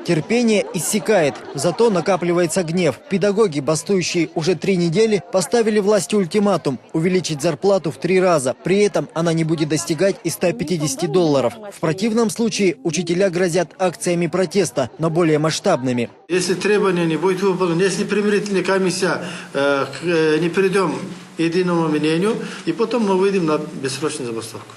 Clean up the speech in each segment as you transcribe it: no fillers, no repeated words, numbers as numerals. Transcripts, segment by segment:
Терпение иссякает, зато накапливается гнев. Педагоги, бастующие уже 3 недели, поставили власти ультиматум – увеличить зарплату в 3 раза. При этом она не будет достигать и $150. В противном случае учителя грозят акциями протеста, но более масштабными. Если требования не будут выполнены, если примирительная комиссия не придем к единому мнению, и потом мы выйдем на бессрочную забастовку.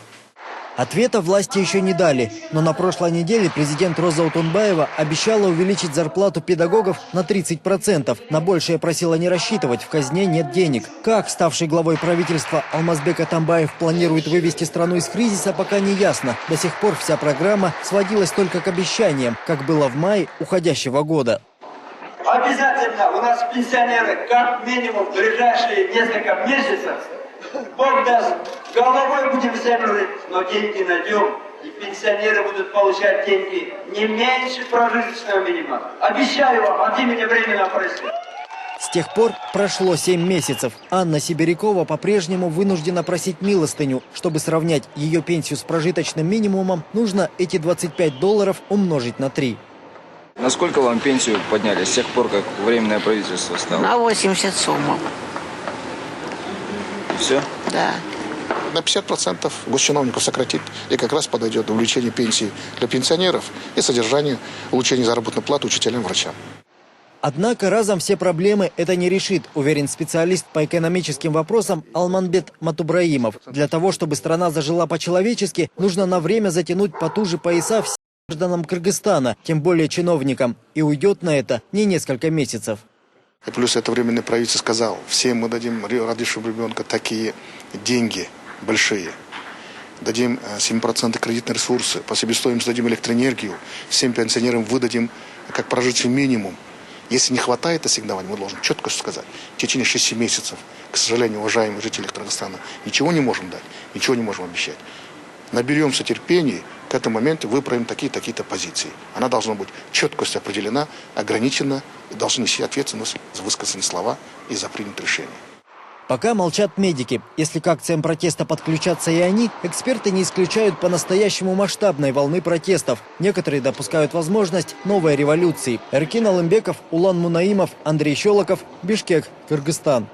Ответа власти еще не дали, но на прошлой неделе президент Роза Утунбаева обещала увеличить зарплату педагогов на 30%. На большее просила не рассчитывать, в казне нет денег. Как ставший главой правительства Алмазбек Атамбаев планирует вывести страну из кризиса, пока не ясно. До сих пор вся программа сводилась только к обещаниям, как было в мае уходящего года. Обязательно у нас пенсионеры как минимум в ближайшие несколько месяцев, Бог даст, головой будем землю, но деньги найдем, и пенсионеры будут получать деньги не меньше прожиточного минимума. Обещаю вам от имени Временного правительства. С тех пор прошло 7 месяцев. Анна Сибирякова по-прежнему вынуждена просить милостыню. Чтобы сравнять ее пенсию с прожиточным минимумом, нужно эти $25 умножить на 3. Насколько вам пенсию подняли с тех пор, как Временное правительство стало? На 80 сумм. Все? Да. На 50% госчиновников сократит, и как раз подойдет увеличение пенсии для пенсионеров и содержание, улучшение заработной платы учителям, врачам. Однако разом все проблемы это не решит, уверен специалист по экономическим вопросам Алманбет Матубраимов. Для того, чтобы страна зажила по-человечески, нужно на время затянуть потуже пояса всем гражданам Кыргызстана, тем более чиновникам. И уйдет на это не несколько месяцев. И плюс это Временное правительство сказал, всем мы дадим родившему ребенка такие деньги большие. Дадим 7% кредитные ресурсы, по себестоимости дадим электроэнергию, всем пенсионерам выдадим как прожиточный минимум. Если не хватает ассигнований, мы должны четко сказать, в течение 6 месяцев, к сожалению, уважаемые жители Кыргызстана, ничего не можем дать, ничего не можем обещать. Наберемся терпения, к этому моменту выправим такие-то позиции. Она должна быть четкость определена, ограничена, и должны нести ответственность за высказанные слова и за принятые решения. Пока молчат медики. Если к акциям протеста подключатся и они, эксперты не исключают по-настоящему масштабной волны протестов. Некоторые допускают возможность новой революции. Эркин Алымбеков, Улан Мунаимов, Андрей Щелоков, Бишкек, Кыргызстан.